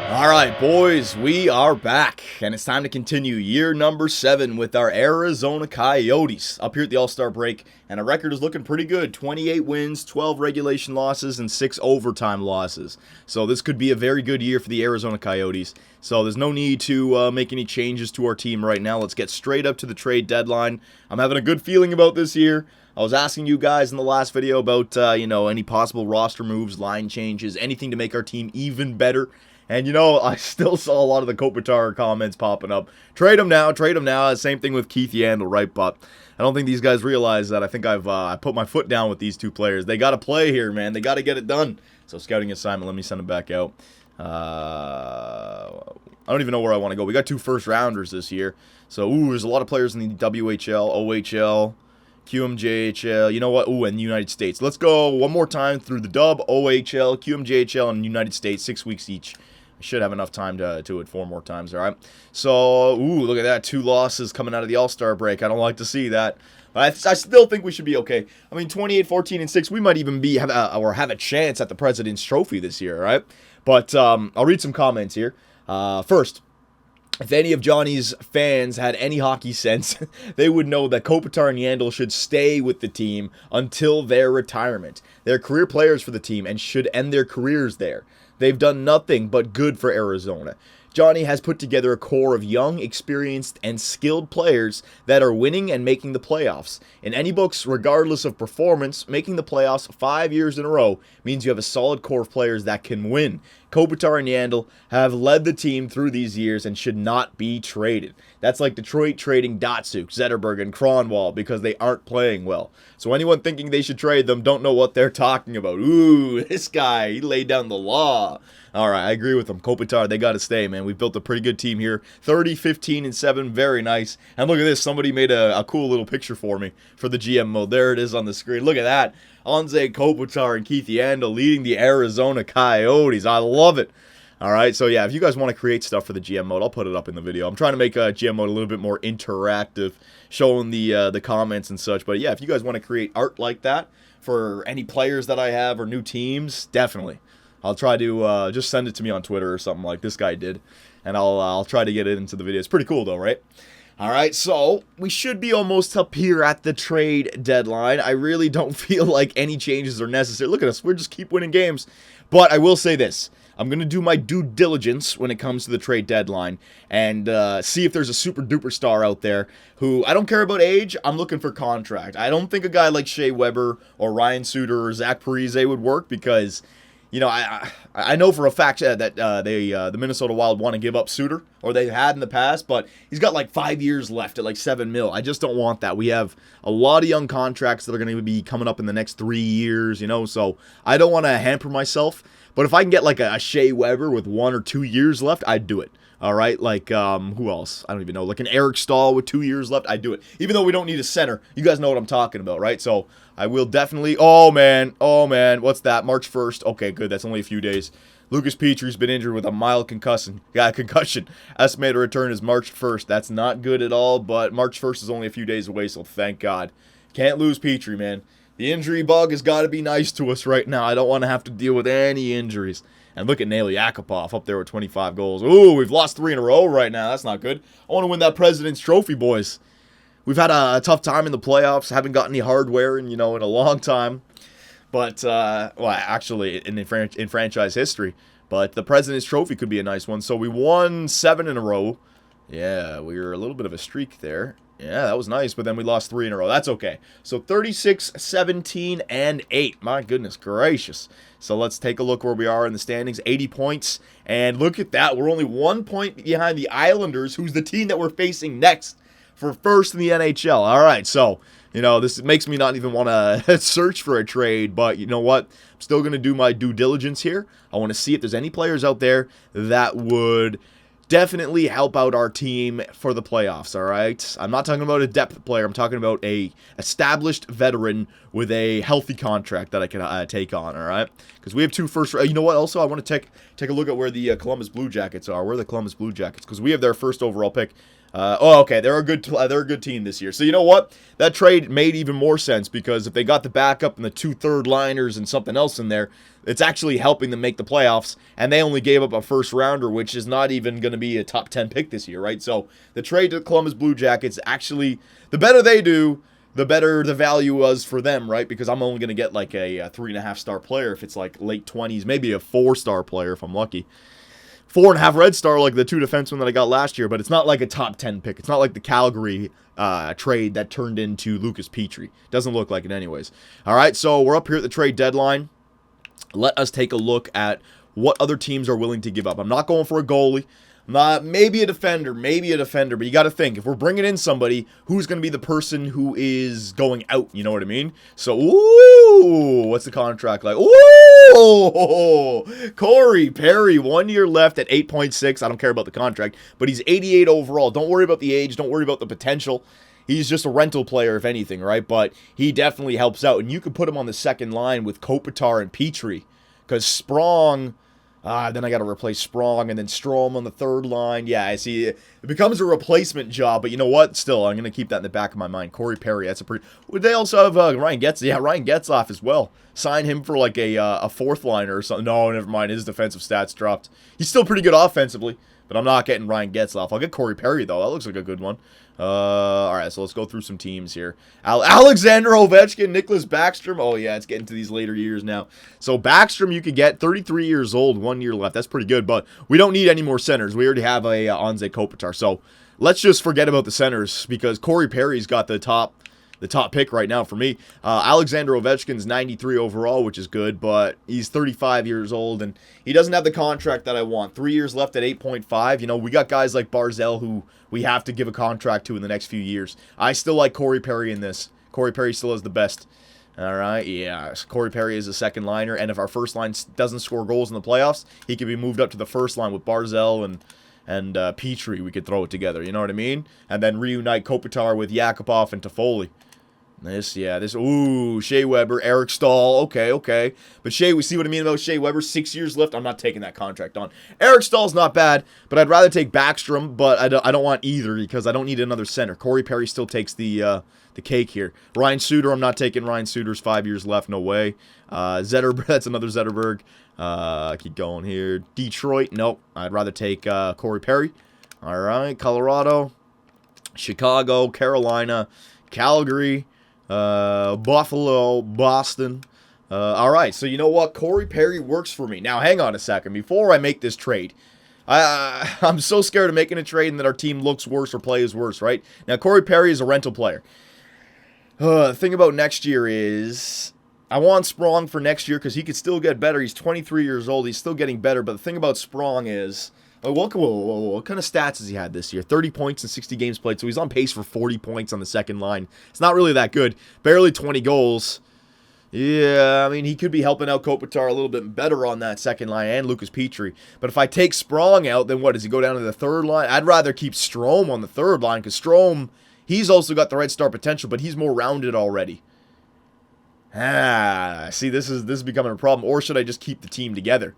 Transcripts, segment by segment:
All right, boys, we are back, and it's time to continue year number 7 with our Arizona Coyotes up here at the All-Star break, and our record is looking pretty good. 28 wins, 12 regulation losses, and 6 overtime losses. So this could be a very good year for the Arizona Coyotes. So there's no need to make any changes to our team right now. Let's get straight up to the trade deadline. I'm having a good feeling about this year. I was asking you guys in the last video about, any possible roster moves, line changes, anything to make our team even better. And, I still saw a lot of the Kopitar comments popping up. Trade him now, trade him now. Same thing with Keith Yandel, right? But I don't think these guys realize that. I think I put my foot down with these two players. They got to play here, man. They got to get it done. So, scouting assignment, let me send them back out. I don't even know where I want to go. We got 2 first-rounders this year. So, there's a lot of players in the WHL, OHL, QMJHL, you know what? And the United States. Let's go one more time through the dub, OHL, QMJHL, and United States, 6 weeks each. I should have enough time to do it 4 more times, all right? So, look at that. 2 losses coming out of the All-Star break. I don't like to see that. But I still think we should be okay. I mean, 28, 14, and 6, we might even have a chance at the President's Trophy this year, all right? But I'll read some comments here. First, if any of Johnny's fans had any hockey sense, they would know that Kopitar and Yandel should stay with the team until their retirement. They're career players for the team and should end their careers there. They've done nothing but good for Arizona. Johnny has put together a core of young, experienced, and skilled players that are winning and making the playoffs. In any books, regardless of performance, making the playoffs 5 years in a row means you have a solid core of players that can win. Kopitar and Yandel have led the team through these years and should not be traded. That's like Detroit trading Datsuk, Zetterberg, and Kronwall because they aren't playing well. So anyone thinking they should trade them don't know what they're talking about. This guy, he laid down the law. All right, I agree with them. Kopitar, they got to stay, man. We've built a pretty good team here. 30, 15, and 7, very nice. And look at this. Somebody made a cool little picture for me for the GM mode. There it is on the screen. Look at that. Anze Kopitar and Keith Yandel leading the Arizona Coyotes. I love it. All right, so yeah, if you guys want to create stuff for the GM mode, I'll put it up in the video. I'm trying to make GM mode a little bit more interactive, showing the comments and such. But yeah, if you guys want to create art like that for any players that I have or new teams, definitely. I'll try to just send it to me on Twitter or something like this guy did, and I'll try to get it into the video. It's pretty cool though, right? All right, so we should be almost up here at the trade deadline. I really don't feel like any changes are necessary. Look at us. We're just keep winning games. But I will say this. I'm going to do my due diligence when it comes to the trade deadline and see if there's a super duper star out there who, I don't care about age, I'm looking for contract. I don't think a guy like Shea Weber or Ryan Suter or Zach Parise would work because, I know for a fact that the Minnesota Wild want to give up Suter, or they had in the past, but he's got like 5 years left at like $7 million. I just don't want that. We have a lot of young contracts that are going to be coming up in the next 3 years, so I don't want to hamper myself. But if I can get like a Shea Weber with 1 or 2 years left, I'd do it. All right, like, who else? I don't even know. Like an Eric Stahl with 2 years left, I'd do it. Even though we don't need a center. You guys know what I'm talking about, right? So I will definitely... Oh, man. What's that? March 1st. Okay, good. That's only a few days. Lucas Petrie's been injured with a mild concussion. Yeah, concussion. Estimated return is March 1st. That's not good at all, but March 1st is only a few days away, so thank God. Can't lose Petrie, man. The injury bug has got to be nice to us right now. I don't want to have to deal with any injuries. And look at Nail Yakupov up there with 25 goals. We've lost 3 in a row right now. That's not good. I want to win that President's Trophy, boys. We've had a tough time in the playoffs. Haven't got any hardware in a long time. But, actually, in franchise history. But the President's Trophy could be a nice one. So we won 7 in a row. Yeah, we were a little bit of a streak there. Yeah, that was nice, but then we lost 3 in a row. That's okay. So 36, 17, and 8. My goodness gracious. So let's take a look where we are in the standings. 80 points. And look at that. We're only 1 point behind the Islanders, who's the team that we're facing next for first in the NHL. All right, so, this makes me not even want to search for a trade, but you know what? I'm still going to do my due diligence here. I want to see if there's any players out there that would definitely help out our team for the playoffs, all right? I'm not talking about a depth player. I'm talking about a established veteran with a healthy contract that I can take on, all right? Because we have 2 first... You know what? Also, I want to take a look at where the Columbus Blue Jackets are. Where are the Columbus Blue Jackets? Because we have their first overall pick. Oh, okay. They're a good team this year. So you know what? That trade made even more sense because if they got the backup and the 2 third-liners and something else in there, it's actually helping them make the playoffs. And they only gave up a first rounder, which is not even going to be a top 10 pick this year, right? So the trade to the Columbus Blue Jackets actually, the better they do, the better the value was for them, right? Because I'm only going to get like a 3.5-star player if it's like late 20s, maybe a 4-star player if I'm lucky. 4.5 red star like the 2 defensemen that I got last year, but it's not like a top 10 pick. It's not like the Calgary trade that turned into Lucas Petrie. Doesn't look like it anyways. All right, so we're up here at the trade deadline. Let us take a look at what other teams are willing to give up. I'm not going for a goalie. Maybe a defender, but you got to think, if we're bringing in somebody, who's going to be the person who is going out, you know what I mean? So, ooh, what's the contract like? Ooh, Corey Perry, 1 year left at 8.6. I don't care about the contract, but he's 88 overall. Don't worry about the age. Don't worry about the potential. He's just a rental player, if anything, right? But he definitely helps out, and you can put him on the second line with Kopitar and Petrie, because Sprong... then I got to replace Sprong and then Strome on the third line. Yeah, I see. It becomes a replacement job, but you know what? Still, I'm going to keep that in the back of my mind. Corey Perry, that's a pretty... Would they also have Ryan Getzlaf? Yeah, Ryan Getzlaf as well. Sign him for like a fourth liner or something. No, never mind. His defensive stats dropped. He's still pretty good offensively, but I'm not getting Ryan Getzlaf. I'll get Corey Perry, though. That looks like a good one. All right, so let's go through some teams here. Alexander Ovechkin, Nicholas Backstrom. Oh, yeah, it's getting to these later years now. So Backstrom, you could get 33 years old, 1 year left. That's pretty good, but we don't need any more centers. We already have a Anze Kopitar. So let's just forget about the centers because Corey Perry's got the top pick right now for me. Alexander Ovechkin's 93 overall, which is good, but he's 35 years old, and he doesn't have the contract that I want. 3 years left at 8.5. You know, we got guys like Barzell who we have to give a contract to in the next few years. I still like Corey Perry in this. Corey Perry still is the best. All right, yeah. Corey Perry is a second liner, and if our first line doesn't score goals in the playoffs, he could be moved up to the first line with Barzell and Petrie. We could throw it together, you know what I mean? And then reunite Kopitar with Yakupov and Toffoli. Ooh, Shea Weber, Eric Stahl, okay. But Shea, we see what I mean about Shea Weber, 6 years left, I'm not taking that contract on. Eric Stahl's not bad, but I'd rather take Backstrom, but I don't want either because I don't need another center. Corey Perry still takes the cake here. Ryan Suter, I'm not taking Ryan Suter's 5 years left, no way. Zetterberg, that's another Zetterberg. Keep going here. Detroit, nope, I'd rather take Corey Perry. All right, Colorado, Chicago, Carolina, Calgary, Buffalo, Boston. All right, so you know what? Corey Perry works for me. Now, hang on a second. Before I make this trade, I'm so scared of making a trade and that our team looks worse or plays worse, right? Now, Corey Perry is a rental player. The thing about next year is I want Sprong for next year because he could still get better. He's 23 years old. He's still getting better. But the thing about Sprong is... What kind of stats has he had this year? 30 points in 60 games played, so he's on pace for 40 points on the second line. It's not really that good. Barely 20 goals. Yeah, I mean, he could be helping out Kopitar a little bit better on that second line and Lucas Petrie. But if I take Sprong out, then what, does he go down to the third line? I'd rather keep Strome on the third line because Strome, he's also got the Red Star potential, but he's more rounded already. See, this is becoming a problem. Or should I just keep the team together?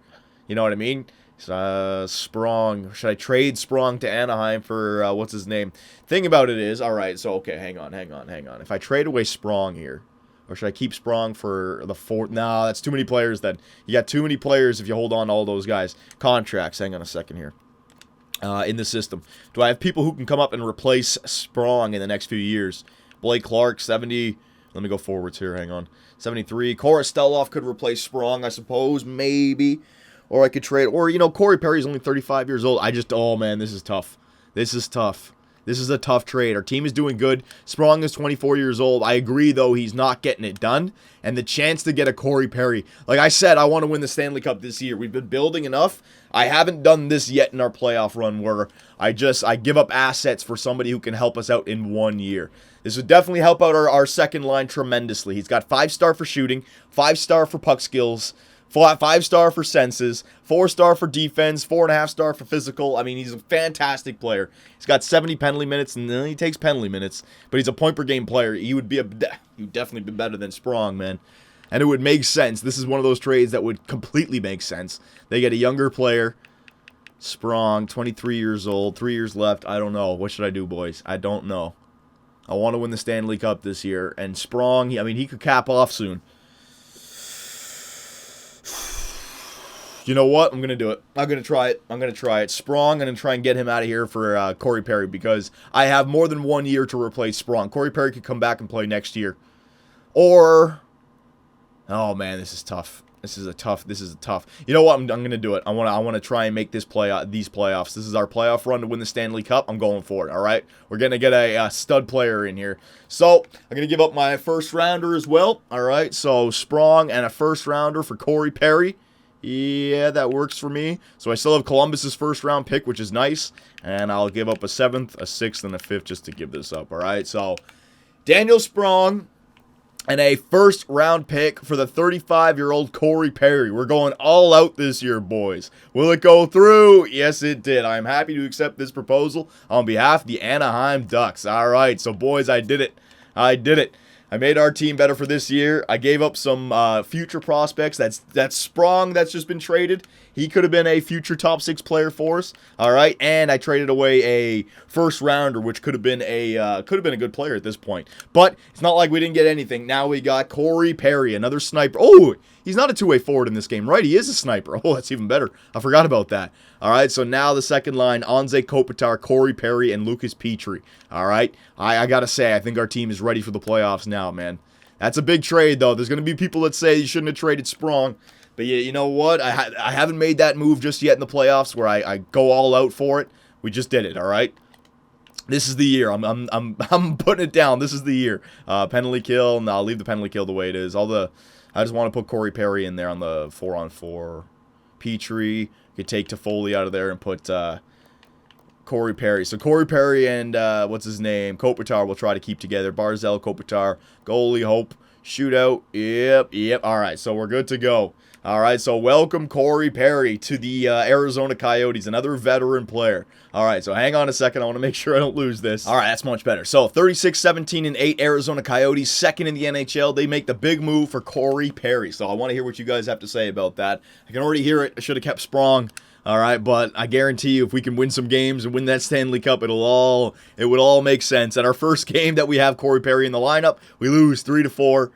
You know what I mean? Sprong. Should I trade Sprong to Anaheim for, what's his name? Thing about it is, alright, so, okay, hang on. If I trade away Sprong here, or should I keep Sprong for the fourth? No, that's too many players then. You got too many players if you hold on to all those guys. Contracts, hang on a second here. In the system. Do I have people who can come up and replace Sprong in the next few years? Blake Clark, 70. Let me go forwards here, hang on. 73. Korosteloff could replace Sprong, I suppose, maybe. Or I could trade, or, you know, Corey Perry's only 35 years old. Oh, man, this is tough. This is a tough trade. Our team is doing good. Sprong is 24 years old. I agree, though, he's not getting it done. And the chance to get a Corey Perry. Like I said, I want to win the Stanley Cup this year. We've been building enough. I haven't done this yet in our playoff run where I give up assets for somebody who can help us out in 1 year. This would definitely help out our second line tremendously. He's got 5-star for shooting, 5-star for puck skills, 5-star for senses, 4-star for defense, 4.5-star for physical. I mean, he's a fantastic player. He's got 70 penalty minutes, and then he takes penalty minutes. But he's a point-per-game player. He would definitely be better than Sprong, man. And it would make sense. This is one of those trades that would completely make sense. They get a younger player. Sprong, 23 years old, 3 years left. I don't know. What should I do, boys? I don't know. I want to win the Stanley Cup this year. And Sprong, I mean, he could cap off soon. You know what? I'm going to do it. I'm going to try it. I'm going to try it. Sprong, I'm going to try and get him out of here for Corey Perry because I have more than 1 year to replace Sprong. Corey Perry could come back and play next year. Or, oh man, this is tough. This is a tough. You know what? I'm going to do it. I want to try and make these playoffs. This is our playoff run to win the Stanley Cup. I'm going for it. All right. We're going to get a stud player in here. So I'm going to give up my first rounder as well. All right. So Sprong and a first rounder for Corey Perry. Yeah, that works for me. So I still have Columbus's first round pick, which is nice. And I'll give up a 7th, a 6th, and a 5th just to give this up. All right. So Daniel Sprong and a first round pick for the 35-year-old Corey Perry. We're going all out this year, boys. Will it go through? Yes, it did. I'm happy to accept this proposal on behalf of the Anaheim Ducks. All right, so boys, I did it. I did it. I made our team better for this year. I gave up some future prospects. That's Sprong that's just been traded. He could have been a future top 6 player for us. All right, and I traded away a first rounder, which could have been a good player at this point. But it's not like we didn't get anything. Now we got Corey Perry, another sniper. Oh, he's not a two-way forward in this game, right? He is a sniper. Oh, that's even better. I forgot about that. All right, so now the second line, Anze Kopitar, Corey Perry, and Lucas Petrie. All right, I got to say, I think our team is ready for the playoffs now, man. That's a big trade, though. There's going to be people that say you shouldn't have traded Sprong. But you know what? I haven't made that move just yet in the playoffs where I go all out for it. We just did it, all right? This is the year. I'm putting it down. This is the year. Penalty kill. No, I'll leave the penalty kill the way it is. I just want to put Corey Perry in there on the 4-on-4. Petrie. Could take Toffoli out of there and put Corey Perry. So Corey Perry and what's his name? Kopitar will try to keep together. Barzal, Kopitar, goalie, Hope, shootout. Yep. All right, so we're good to go. All right, so welcome Corey Perry to the Arizona Coyotes, another veteran player. All right, so hang on a second. I want to make sure I don't lose this. All right, that's much better. So 36-17-8 Arizona Coyotes, second in the NHL. They make the big move for Corey Perry. So I want to hear what you guys have to say about that. I can already hear it. I should have kept Sprong. All right, but I guarantee you if we can win some games and win that Stanley Cup, it would all make sense. At our first game that we have Corey Perry in the lineup, we lose 3-4.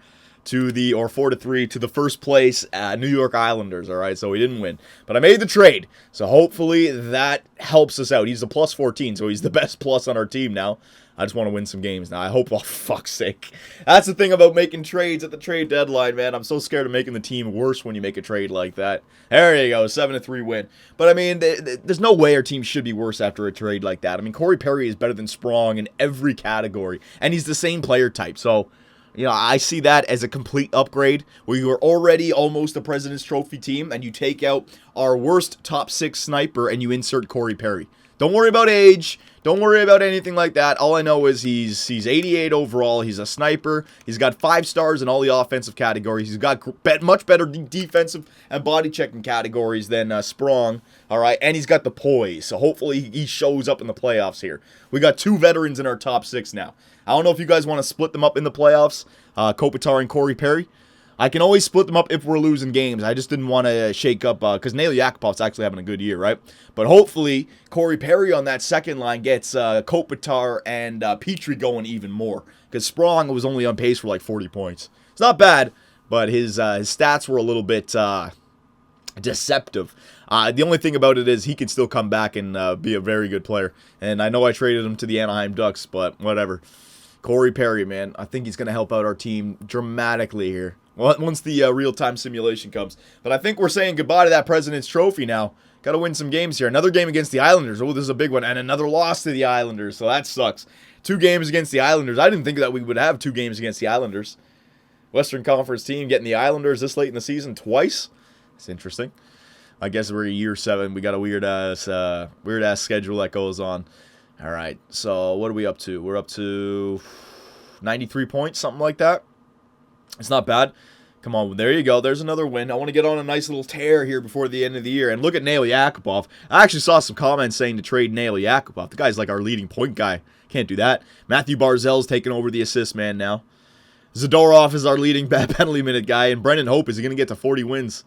To the, or 4-3 to the first place New York Islanders, all right? So we didn't win. But I made the trade, so hopefully that helps us out. He's a plus 14, so he's the best plus on our team now. I just want to win some games now. I hope, oh, fuck's sake. That's the thing about making trades at the trade deadline, man. I'm so scared of making the team worse when you make a trade like that. There you go, 7-3 win. But, I mean, there's no way our team should be worse after a trade like that. I mean, Corey Perry is better than Sprong in every category, and he's the same player type, so... You know, I see that as a complete upgrade where you are already almost a President's Trophy team and you take out our worst top 6 sniper and you insert Corey Perry. Don't worry about age. Don't worry about anything like that. All I know is he's 88 overall. He's a sniper. He's got 5 stars in all the offensive categories. He's got much better defensive and body checking categories than Sprong. All right, and he's got the poise. So hopefully he shows up in the playoffs here. We got 2 veterans in our top 6 now. I don't know if you guys want to split them up in the playoffs, Kopitar and Corey Perry. I can always split them up if we're losing games. I just didn't want to shake up, because Nail Yakupov's actually having a good year, right? But hopefully, Corey Perry on that second line gets Kopitar and Petrie going even more. Because Sprong was only on pace for like 40 points. It's not bad, but his stats were a little bit deceptive. The only thing about it is he can still come back and be a very good player. And I know I traded him to the Anaheim Ducks, but whatever. Corey Perry, man, I think he's going to help out our team dramatically here. Well, once the real-time simulation comes. But I think we're saying goodbye to that President's Trophy now. Got to win some games here. Another game against the Islanders. Oh, this is a big one. And another loss to the Islanders, so that sucks. 2 games against the Islanders. I didn't think that we would have 2 games against the Islanders. Western Conference team getting the Islanders this late in the season twice. It's interesting. I guess we're year 7. We got a weird-ass schedule that goes on. All right, so what are we up to? We're up to 93 points, something like that. It's not bad. Come on, there you go. There's another win. I want to get on a nice little tear here before the end of the year. And look at Nail Yakupov. I actually saw some comments saying to trade Nail Yakupov. The guy's like our leading point guy. Can't do that. Matthew Barzal's taking over the assist man now. Zadorov is our leading penalty minute guy. And Brendan Hope is going to get to 40 wins.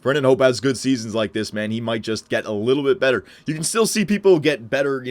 Brendan Hope has good seasons like this, man. He might just get a little bit better. You can still see people get better,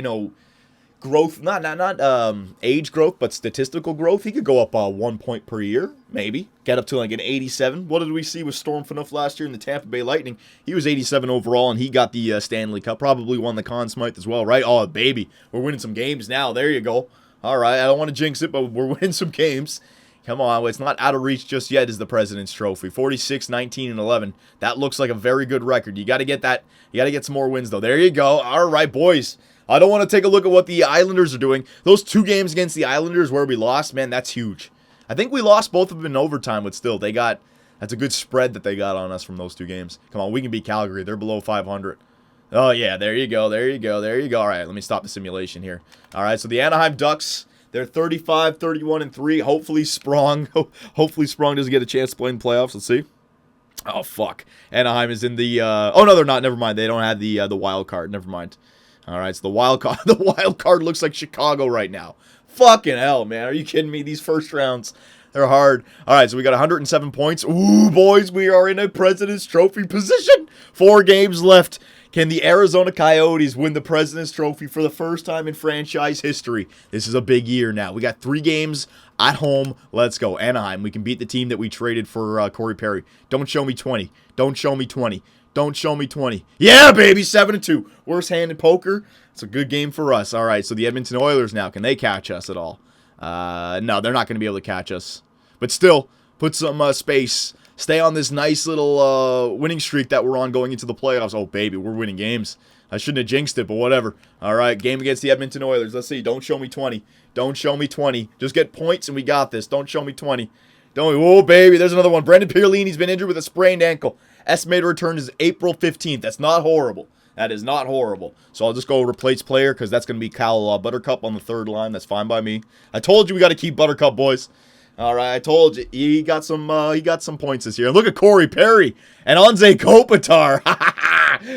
growth, not age growth, but statistical growth. He could go up 1 point per year, maybe. Get up to like an 87. What did we see with Storm Phaneuf last year in the Tampa Bay Lightning? He was 87 overall, and he got the Stanley Cup. Probably won the Conn Smythe as well, right? Oh, baby. We're winning some games now. There you go. All right, I don't want to jinx it, but we're winning some games. Come on, it's not out of reach just yet is the President's Trophy. 46, 19, and 11. That looks like a very good record. You got to get that. You got to get some more wins, though. There you go. All right, boys. I don't want to take a look at what the Islanders are doing. Those 2 games against the Islanders where we lost, man, that's huge. I think we lost both of them in overtime, but still, that's a good spread that they got on us from those 2 games. Come on, we can beat Calgary. They're below 500. Oh, yeah, there you go, there you go, there you go. All right, let me stop the simulation here. All right, so the Anaheim Ducks, they're 35, 31, and 3. Hopefully Sprong doesn't get a chance to play in the playoffs. Let's see. Oh, fuck. Anaheim is in the, oh, no, they're not. Never mind. They don't have the wild card. Never mind. All right, so the wild card looks like Chicago right now. Fucking hell, man. Are you kidding me? These first rounds, they're hard. All right, so we got 107 points. Ooh, boys, we are in a President's Trophy position. 4 games left. Can the Arizona Coyotes win the President's Trophy for the first time in franchise history? This is a big year now. We got 3 games at home. Let's go. Anaheim, we can beat the team that we traded for Corey Perry. Don't show me 20. Don't show me 20. Don't show me 20. Yeah, baby, 7-2. Worst hand in poker. It's a good game for us. All right, so the Edmonton Oilers now, can they catch us at all? No, they're not going to be able to catch us. But still, put some space. Stay on this nice little winning streak that we're on going into the playoffs. Oh, baby, we're winning games. I shouldn't have jinxed it, but whatever. All right, game against the Edmonton Oilers. Let's see. Don't show me 20. Don't show me 20. Just get points and we got this. Don't show me 20. Don't. Oh, baby, there's another one. Brendan Pierlini's been injured with a sprained ankle. Estimated return is April 15th. That's not horrible. That is not horrible. So I'll just go replace player because that's going to be Cal Buttercup on the 3rd line. That's fine by me. I told you we got to keep Buttercup, boys. All right, I told you. He got some points this year. And look at Corey Perry and Anze Kopitar.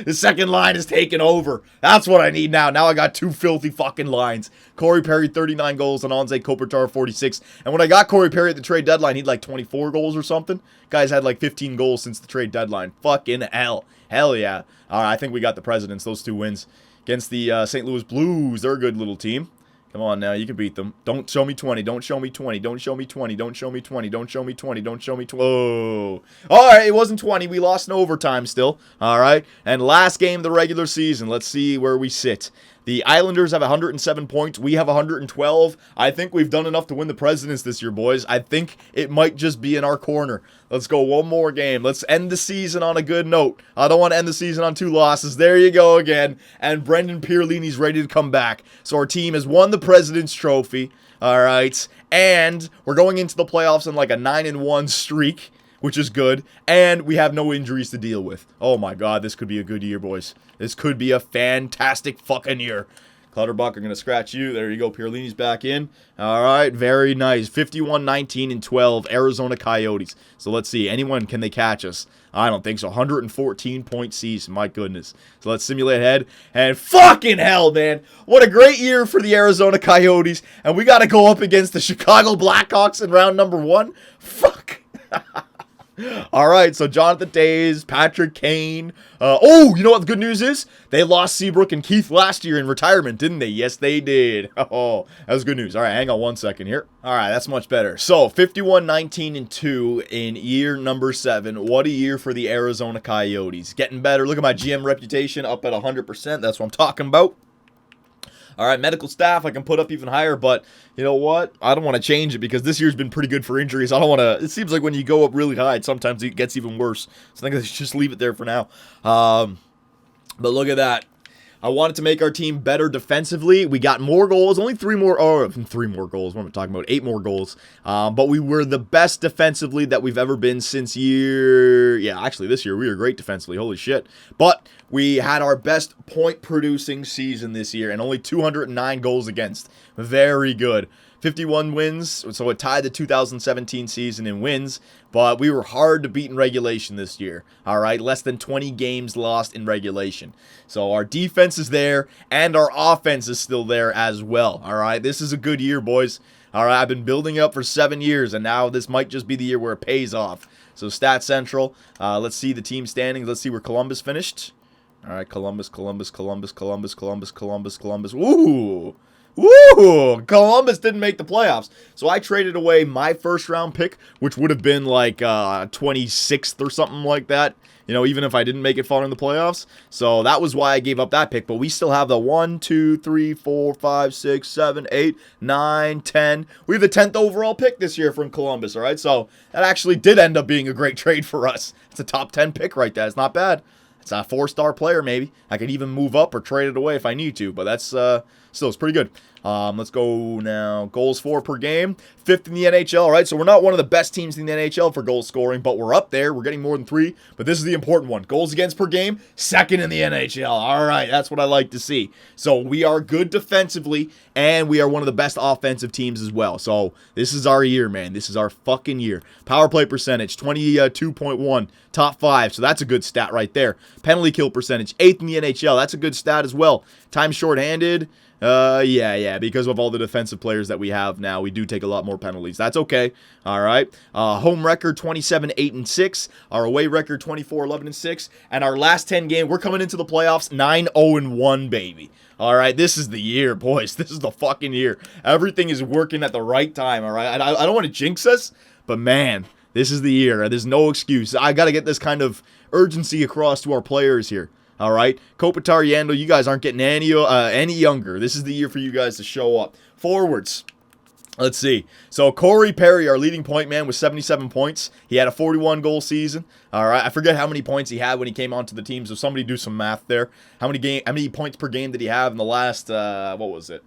The second line is taking over. That's what I need now. Now I got 2 filthy fucking lines. Corey Perry, 39 goals, and Anze Kopitar, 46. And when I got Corey Perry at the trade deadline, he'd like 24 goals or something. Guys had like 15 goals since the trade deadline. Fucking hell. Hell yeah. All right, I think we got the Presidents, those 2 wins. Against the St. Louis Blues. They're a good little team. Come on now, you can beat them. Don't show me 20. Don't show me 20. Don't show me 20. Don't show me 20. Don't show me 20. Don't show me 20. Oh. All right, it wasn't 20. We lost in overtime still. All right. And last game of the regular season. Let's see where we sit. The Islanders have 107 points. We have 112. I think we've done enough to win the Presidents this year, boys. I think it might just be in our corner. Let's go one more game. Let's end the season on a good note. I don't want to end the season on 2 losses. There you go again. And Brendan Pierlini's ready to come back. So our team has won the President's Trophy. All right. And we're going into the playoffs on like a 9-1 streak, which is good. And we have no injuries to deal with. Oh my God, this could be a good year, boys. This could be a fantastic fucking year. Clutterbuck, I'm going to scratch you. There you go. Pierlini's back in. All right, very nice. 51, 19, and 12, Arizona Coyotes. So let's see. Anyone, can they catch us? I don't think so. 114-point season. My goodness. So let's simulate ahead. And fucking hell, man. What a great year for the Arizona Coyotes. And we got to go up against the Chicago Blackhawks in round number 1. Fuck. All right, so Jonathan Toews, Patrick Kane. Oh, you know what the good news is? They lost Seabrook and Keith last year in retirement, didn't they? Yes, they did. Oh, that was good news. All right, hang on 1 second here. All right, that's much better. So 51, 19, and 2 in year number 7. What a year for the Arizona Coyotes. Getting better. Look at my GM reputation up at 100%. That's what I'm talking about. All right, medical staff, I can put up even higher, but you know what? I don't want to change it because this year's been pretty good for injuries. I don't want to. It seems like when you go up really high, sometimes it gets even worse. So I think I should just leave it there for now. But look at that. I wanted to make our team better defensively. We got more goals, only 3 more goals. What am I talking about? 8 more goals. But we were the best defensively that we've ever been since this year we were great defensively. Holy shit. But we had our best point-producing season this year and only 209 goals against. Very good. 51 wins, so it tied the 2017 season in wins, but we were hard to beat in regulation this year, all right? Less than 20 games lost in regulation. So our defense is there, and our offense is still there as well, all right? This is a good year, boys. All right, I've been building up for 7 years, and now this might just be the year where it pays off. So Stat Central. Let's see the team standings. Let's see where Columbus finished. All right, Columbus. Woo! Woo! Columbus didn't make the playoffs. So I traded away my first round pick, which would have been like 26th or something like that. You know, even if I didn't make it far in the playoffs. So that was why I gave up that pick. But we still have the 1, 2, 3, 4, 5, 6, 7, 8, 9, 10. We have the 10th overall pick this year from Columbus, all right? So that actually did end up being a great trade for us. It's a top 10 pick right there. It's not bad. It's a 4-star player, maybe. I could even move up or trade it away if I need to. But that's still, it's pretty good. Let's go now. Goals for per game. 5th in the NHL, all right? So we're not one of the best teams in the NHL for goal scoring, but we're up there. We're getting more than 3. But this is the important one. Goals against per game, 2nd in the NHL. All right, that's what I like to see. So we are good defensively, and we are one of the best offensive teams as well. So this is our year, man. This is our fucking year. Power play percentage, 22.1, top 5. So that's a good stat right there. Penalty kill percentage, 8th in the NHL. That's a good stat as well. Time shorthanded. Yeah, because of all the defensive players that we have now, we do take a lot more penalties. That's okay. All right. Home record 27-8-6. Our away record 24-11-6. And our last 10 game, we're coming into the playoffs 9-0-1, baby. All right, this is the year, boys. This is the fucking year. Everything is working at the right time. All right. I don't want to jinx us, but man, this is the year. There's no excuse. I got to get this kind of urgency across to our players here. All right, Kopitar, Yandel, you guys aren't getting any younger. This is the year for you guys to show up. Forwards. Let's see. So Corey Perry, our leading point man, with 77 points. He had a 41-goal season. All right, I forget how many points he had when he came onto the team. So somebody do some math there. How many points per game did he have in the last? What was it?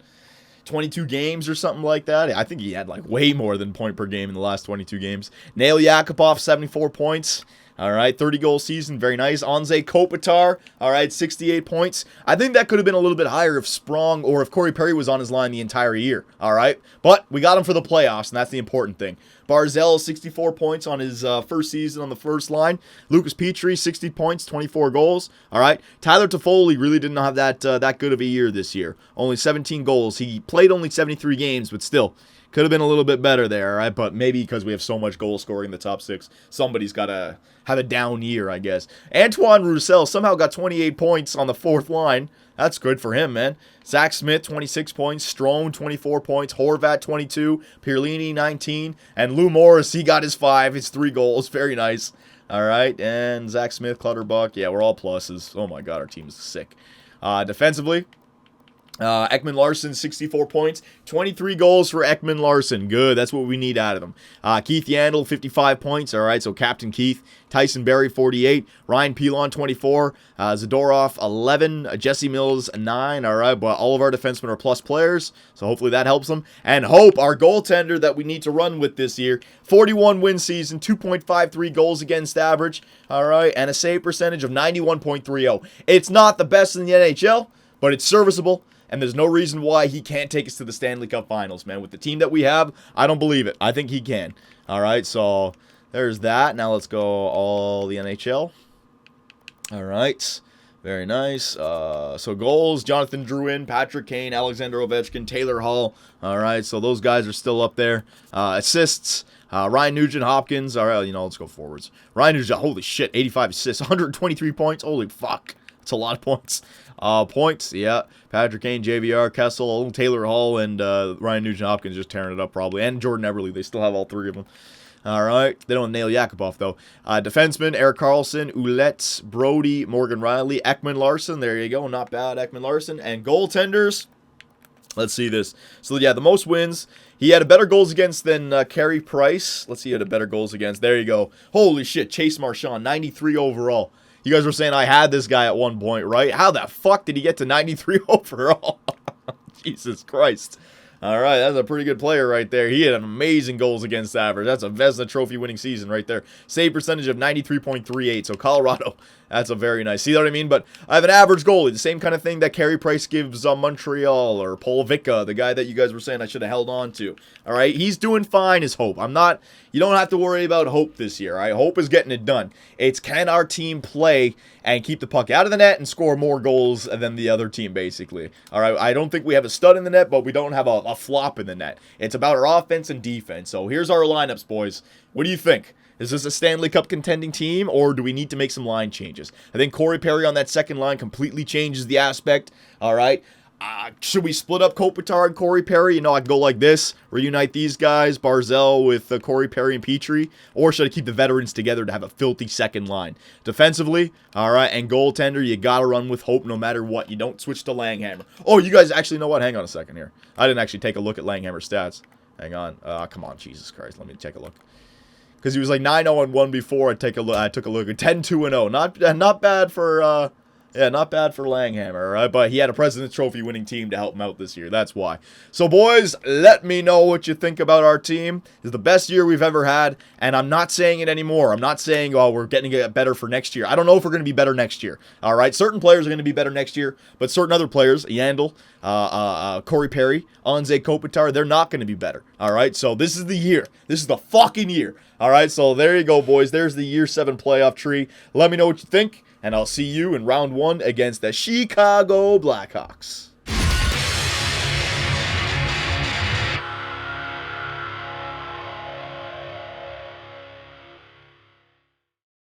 22 games or something like that. I think he had like way more than point per game in the last 22 games. Nail Yakupov, 74 points. All right, 30-goal season, very nice. Anze Kopitar, all right, 68 points. I think that could have been a little bit higher if Sprong or if Corey Perry was on his line the entire year, all right? But we got him for the playoffs, and that's the important thing. Barzell, 64 points on his first season on the first line. Lucas Petrie, 60 points, 24 goals, all right? Tyler Toffoli really didn't have that good of a year this year. Only 17 goals. He played only 73 games, but still. Could have been a little bit better there, all right? But maybe because we have so much goal scoring in the top 6, somebody's got to have a down year, I guess. Antoine Roussel somehow got 28 points on the 4th line. That's good for him, man. Zach Smith, 26 points. Strome, 24 points. Horvat, 22. Pierlini, 19. And Lou Morris, he got his 5, his 3 goals. Very nice. All right, and Zach Smith, Clutterbuck. Yeah, we're all pluses. Oh, my God, our team is sick. Defensively, Ekman Larson, 64 points. 23 goals for Ekman Larson. Good. That's what we need out of him. Keith Yandel, 55 points. All right, so Captain Keith. Tyson Berry, 48. Ryan Pilon, 24. Zadorov, 11. Jesse Mills, 9. All right, but all of our defensemen are plus players, so hopefully that helps them. And Hope, our goaltender that we need to run with this year. 41 win season, 2.53 goals against average. All right, and a save percentage of 91.30. It's not the best in the NHL, but it's serviceable. And there's no reason why he can't take us to the Stanley Cup Finals, man. With the team that we have, I don't believe it. I think he can. All right, so there's that. Now let's go all the NHL. All right, very nice. So goals, Jonathan Drouin, Patrick Kane, Alexander Ovechkin, Taylor Hall. All right, so those guys are still up there. Assists, Ryan Nugent-Hopkins. All right, let's go forwards. Ryan Nugent, holy shit, 85 assists, 123 points. Holy fuck. That's a lot of points. Points, yeah. Patrick Kane, JVR, Kessel, Taylor Hall, and Ryan Nugent-Hopkins just tearing it up probably. And Jordan Eberle. They still have all 3 of them. All right. They don't nail Yakupov, though. Defenseman, Erik Karlsson, Ouellette, Brody, Morgan Riley, Ekman Larson. There you go. Not bad, Ekman Larson. And goaltenders. Let's see this. So, yeah, the most wins. He had a better goals against than Carey Price. Let's see, he had a better goals against. There you go. Holy shit. Chase Marchand, 93 overall. You guys were saying I had this guy at one point, right? How the fuck did he get to 93 overall? Jesus Christ. All right, that's a pretty good player right there. He had an amazing goals against average. That's a Vezina Trophy winning season right there. Save percentage of 93.38. So Colorado, that's a very nice. See what I mean? But I have an average goalie. The same kind of thing that Carey Price gives Montreal or Paul Vicka, the guy that you guys were saying I should have held on to. All right, he's doing fine as Hope. You don't have to worry about Hope this year. All right, Hope is getting it done. It's can our team play and keep the puck out of the net and score more goals than the other team, basically. All right, I don't think we have a stud in the net, but we don't have a flop in the net. It's about our offense and defense. So here's our lineups, boys. What do you think? Is this a Stanley Cup contending team, or do we need to make some line changes? I think Corey Perry on that second line completely changes the aspect. All right. Should we split up Kopitar and Corey Perry? You know, I'd go like this. Reunite these guys, Barzell with Corey Perry and Petrie. Or should I keep the veterans together to have a filthy second line? Defensively, all right, and goaltender, you got to run with Hope no matter what. You don't switch to Langhammer. Oh, you guys actually know what? Hang on a second here. I didn't actually take a look at Langhammer's stats. Hang on. Come on, Jesus Christ. Let me take a look. Because he was like 9-0-1 before. I took a look at 10-2-0. Not bad for... Yeah, not bad for Langhammer, right? But he had a President's Trophy winning team to help him out this year. That's why. So, boys, let me know what you think about our team. It's the best year we've ever had, and I'm not saying it anymore. I'm not saying, oh, we're getting it better for next year. I don't know if we're going to be better next year, all right? Certain players are going to be better next year, but certain other players, Yandel, Corey Perry, Anze Kopitar, they're not going to be better, all right? So this is the year. This is the fucking year, all right? So there you go, boys. There's the Year 7 playoff tree. Let me know what you think. And I'll see you in round 1 against the Chicago Blackhawks.